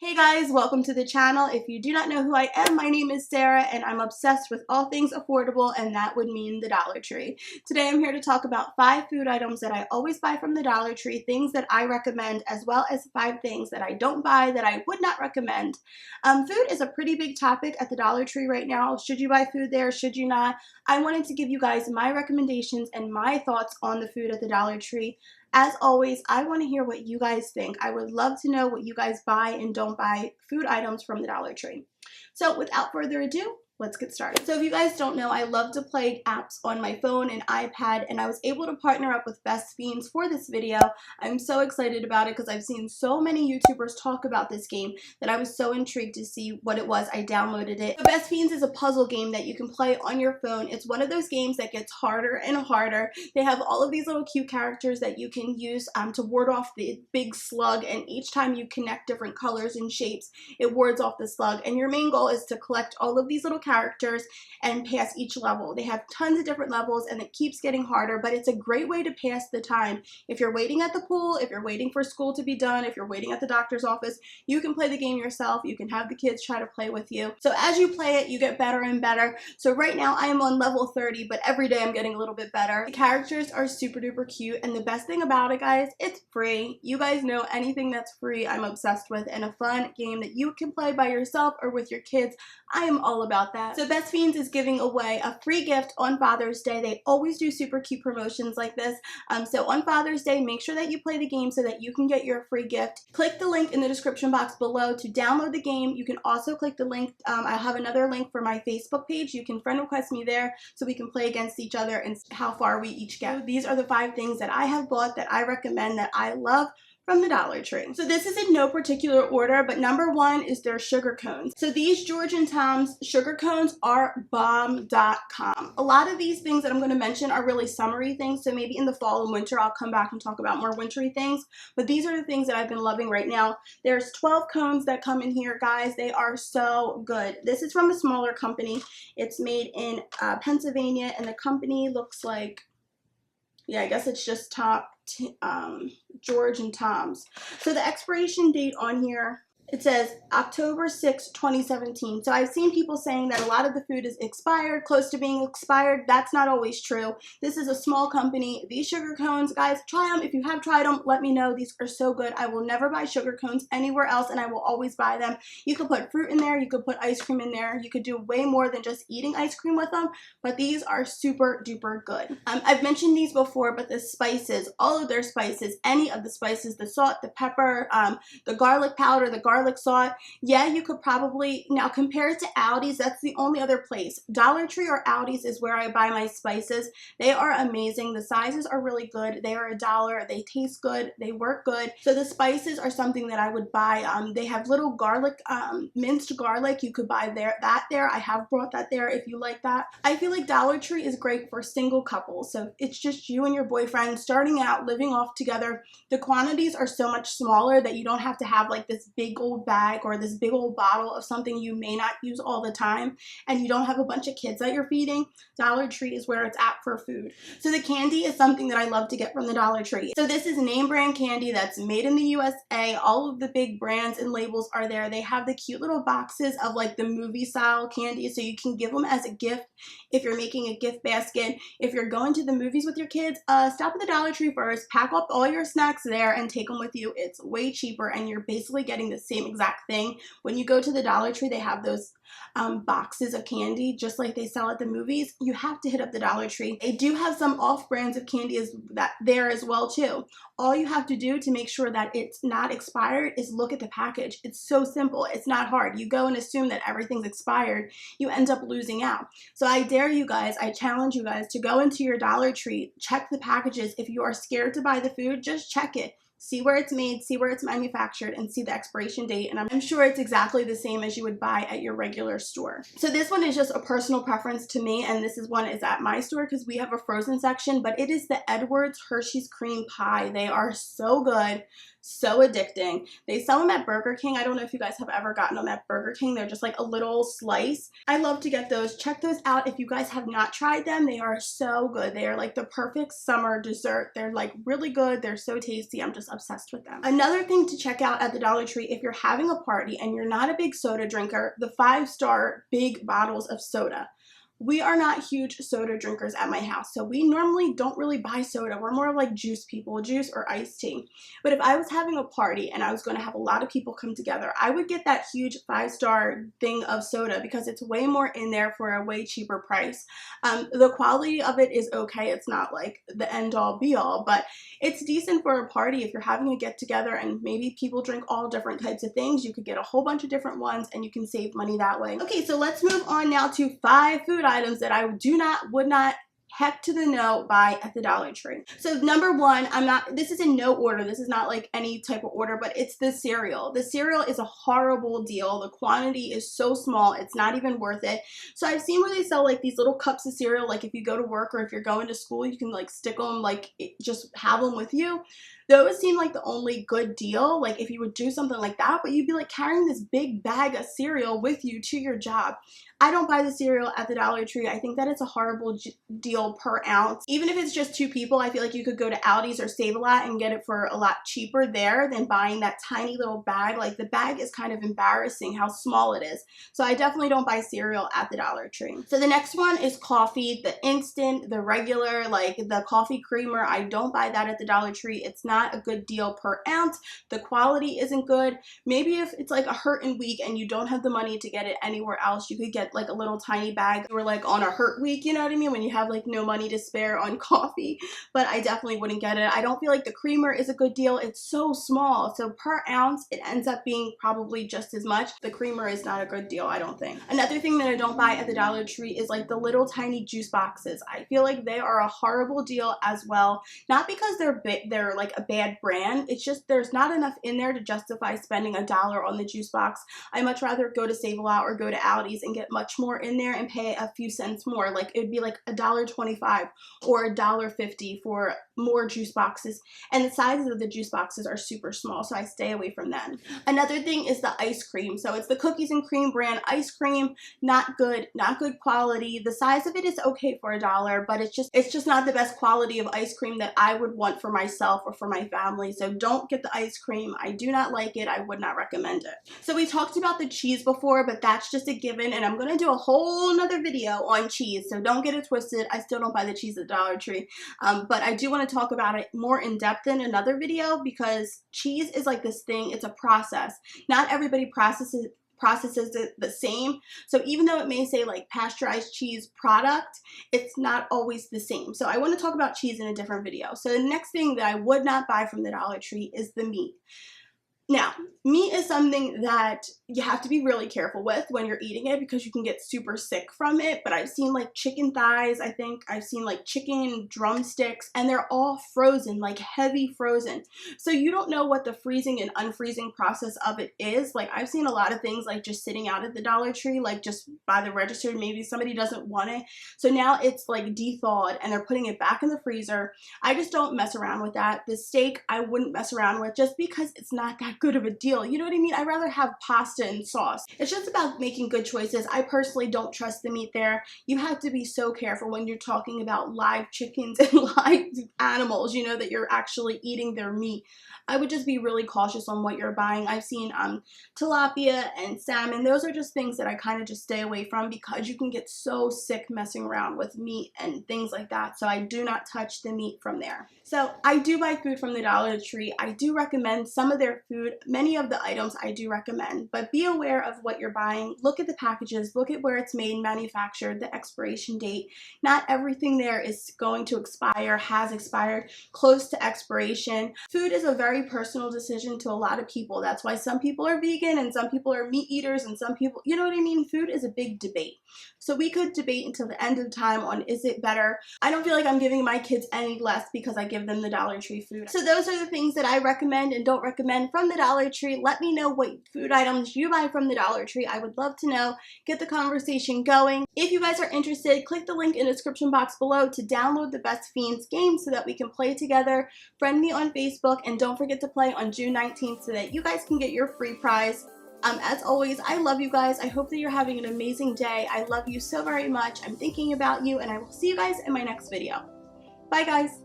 Hey guys, welcome to the channel. If you do not know who I am, my name is Sarah and I'm obsessed with all things affordable, and that would mean the Dollar Tree. Today I'm here to talk about 5 food items that I always buy from the Dollar Tree, things that I recommend, as well as 5 things that I don't buy that I would not recommend. Food is a pretty big topic at the Dollar Tree right now. Should you buy food there? Should you not? I wanted to give you guys my recommendations and my thoughts on the food at the Dollar Tree. As always, I want to hear what you guys think. I would love to know what you guys buy and don't buy food items from the Dollar Tree. So without further ado, let's get started. So if you guys don't know, I love to play apps on my phone and iPad, and I was able to partner up with Fiends for this video. I'm so excited about it because I've seen so many YouTubers talk about this game that I was so intrigued to see what it was. I downloaded it. So Fiends is a puzzle game that you can play on your phone. It's one of those games that gets harder and harder. They have all of these little cute characters that you can use to ward off the big slug, and each time you connect different colors and shapes, it wards off the slug, and your main goal is to collect all of these little characters and pass each level. They have tons of different levels and it keeps getting harder, but it's a great way to pass the time. If you're waiting at the pool, if you're waiting for school to be done, if you're waiting at the doctor's office, you can play the game yourself. You can have the kids try to play with you. So as you play it, you get better and better. So right now I am on level 30, but every day I'm getting a little bit better. The characters are super duper cute, and the best thing about it, guys, it's free. You guys know anything that's free I'm obsessed with, and a fun game that you can play by yourself or with your kids, I am all about that. So Fiends is giving away a free gift on Father's Day. They always do super cute promotions like this. So on Father's Day, make sure that you play the game so that you can get your free gift. Click the link in the description box below to download the game. You can also click the link. I have another link for my Facebook page. You can friend request me there so we can play against each other and see how far we each get. So these are the 5 things that I have bought that I recommend, that I love from the Dollar Tree. So this is in no particular order, but number 1 is their sugar cones. So these George and Tom's sugar cones are bomb.com. A lot of these things that I'm going to mention are really summery things, so maybe in the fall and winter I'll come back and talk about more wintry things, but these are the things that I've been loving right now. There's 12 cones that come in here, guys. They are so good. This is from a smaller company. It's made in Pennsylvania, and the company looks like, yeah, I guess it's just George and Tom's. So the expiration date on here, it says October 6, 2017. So I've seen people saying that a lot of the food is expired, close to being expired. That's not always true. This is a small company. These sugar cones, guys, try them. If you have tried them, let me know. These are so good. I will never buy sugar cones anywhere else, and I will always buy them. You could put fruit in there. You could put ice cream in there. You could do way more than just eating ice cream with them, but these are super duper good. I've mentioned these before, but the spices, all of their spices, any of the spices, the salt, the pepper, the garlic powder, the garlic salt, yeah, you could probably, now compare it to Aldi's. That's the only other place. Dollar Tree or Aldi's is where I buy my spices. They are amazing. The sizes are really good. They are $1. They taste good. They work good. So the spices are something that I would buy. They have little garlic, minced garlic. You could buy that there. I have brought that there if you like that. I feel like Dollar Tree is great for single couples. So it's just you and your boyfriend starting out, living off together. The quantities are so much smaller that you don't have to have like this big old bag or this big old bottle of something you may not use all the time, and you don't have a bunch of kids that you're feeding. Dollar Tree is where it's at for food. So the candy is something that I love to get from the Dollar Tree. So this is name brand candy that's made in the USA. All of the big brands and labels are there. They have the cute little boxes of like the movie style candy, so you can give them as a gift if you're making a gift basket. If you're going to the movies with your kids, stop at the Dollar Tree first, pack up all your snacks there and take them with you. It's way cheaper, and you're basically getting the same exact thing. When you go to the Dollar Tree, they have those boxes of candy just like they sell at the movies. You have to hit up the Dollar Tree. They do have some off brands of candy there as well too. All you have to do to make sure that it's not expired is look at the package. It's so simple. It's not hard. You go and assume that everything's expired, you end up losing out. So I dare you guys, I challenge you guys to go into your Dollar Tree, check the packages. If you are scared to buy the food, just check it. See where it's made, see where it's manufactured, and see the expiration date, and I'm sure it's exactly the same as you would buy at your regular store. So this one is just a personal preference to me, and this one is at my store because we have a frozen section, but it is the Edwards Hershey's Cream Pie. They are so good. So addicting. They sell them at Burger King. I don't know if you guys have ever gotten them at Burger King. They're just like a little slice. I love to get those. Check those out if you guys have not tried them. They are so good. They are like the perfect summer dessert. They're like really good. They're so tasty. I'm just obsessed with them. Another thing to check out at the Dollar Tree, if you're having a party and you're not a big soda drinker, the 5-star big bottles of soda. We are not huge soda drinkers at my house, so we normally don't really buy soda. We're more of like juice people, juice or iced tea. But if I was having a party and I was going to have a lot of people come together, I would get that huge 5-star thing of soda because it's way more in there for a way cheaper price. The quality of it is okay. It's not like the end-all be-all, but it's decent for a party. If you're having a get-together and maybe people drink all different types of things, you could get a whole bunch of different ones and you can save money that way. Okay, so let's move on now to 5 food items that I would not heck to the no buy at the Dollar Tree. So number one, this is in no order. This is not like any type of order, but it's the cereal. The cereal is a horrible deal. The quantity is so small, it's not even worth it. So I've seen where they sell like these little cups of cereal, like if you go to work or if you're going to school, you can like stick them, like just have them with you. Those seem like the only good deal, like if you would do something like that, but you'd be like carrying this big bag of cereal with you to your job. I don't buy the cereal at the Dollar Tree. I think that it's a horrible deal per ounce. Even if it's just 2 people, I feel like you could go to Aldi's or Save-A-Lot and get it for a lot cheaper there than buying that tiny little bag. Like the bag is kind of embarrassing how small it is. So I definitely don't buy cereal at the Dollar Tree. So the next one is coffee, the instant, the regular, like the coffee creamer. I don't buy that at the Dollar Tree. It's not a good deal per ounce. The quality isn't good. Maybe if it's like a hurtin' week and you don't have the money to get it anywhere else, you could get like a little tiny bag or like on a hurt week, you know what I mean, when you have like no money to spare on coffee. But I definitely wouldn't get it. I don't feel like the creamer is a good deal. It's so small, so per ounce it ends up being probably just as much. The creamer is not a good deal, I don't think. Another thing that I don't buy at the Dollar Tree is like the little tiny juice boxes. I feel like they are a horrible deal as well. Not because they're like a bad brand, it's just there's not enough in there to justify spending $1 on the juice box. I much rather go to Save-A-Lot or go to Aldi's and get much more in there and pay a few cents more. Like it would be like $1.25 or $1.50 for more juice boxes, and the sizes of the juice boxes are super small, so I stay away from them. Another thing is the ice cream. So it's the cookies and cream brand ice cream. Not good quality. The size of it is okay for $1, but it's just not the best quality of ice cream that I would want for myself or for my family. So don't get the ice cream. I do not like it. I would not recommend it. So we talked about the cheese before, but that's just a given, and I'm gonna do a whole nother video on cheese, so don't get it twisted. I still don't buy the cheese at the Dollar Tree, but I do want to talk about it more in depth in another video because cheese is like this thing. It's a process. Not everybody processes it the same. So even though it may say like pasteurized cheese product, it's not always the same. So I want to talk about cheese in a different video. So the next thing that I would not buy from the Dollar Tree is the meat. Now, meat is something that you have to be really careful with when you're eating it because you can get super sick from it, but I've seen like chicken thighs, I think I've seen like chicken drumsticks, and they're all frozen, like heavy frozen. So you don't know what the freezing and unfreezing process of it is. Like I've seen a lot of things like just sitting out at the Dollar Tree, like just by the register, maybe somebody doesn't want it. So now it's like de-thawed and they're putting it back in the freezer. I just don't mess around with that. The steak, I wouldn't mess around with just because it's not that good of a deal. You know what I mean? I'd rather have pasta and sauce. It's just about making good choices. I personally don't trust the meat there. You have to be so careful when you're talking about live chickens and live animals, you know, that you're actually eating their meat. I would just be really cautious on what you're buying. I've seen tilapia and salmon. Those are just things that I kind of just stay away from because you can get so sick messing around with meat and things like that. So I do not touch the meat from there. So I do buy food from the Dollar Tree. I do recommend some of their food. Many of the items I do recommend, but be aware of what you're buying. Look at the packages. Look at where it's made, manufactured, the expiration date. Not everything there is going to expire, has expired, close to expiration. Food is a very personal decision to a lot of people. That's why some people are vegan and some people are meat eaters and some people, you know what I mean? Food is a big debate. So we could debate until the end of time on is it better. I don't feel like I'm giving my kids any less because I give them the Dollar Tree food. So those are the things that I recommend and don't recommend from the Dollar Tree. Let me know what food items you buy from the Dollar Tree. I would love to know. Get the conversation going. If you guys are interested, click the link in the description box below to download the Best Fiends game so that we can play together. Friend me on Facebook and don't forget to play on June 19th so that you guys can get your free prize. As always, I love you guys. I hope that you're having an amazing day. I love you so very much. I'm thinking about you, and I will see you guys in my next video. Bye, guys.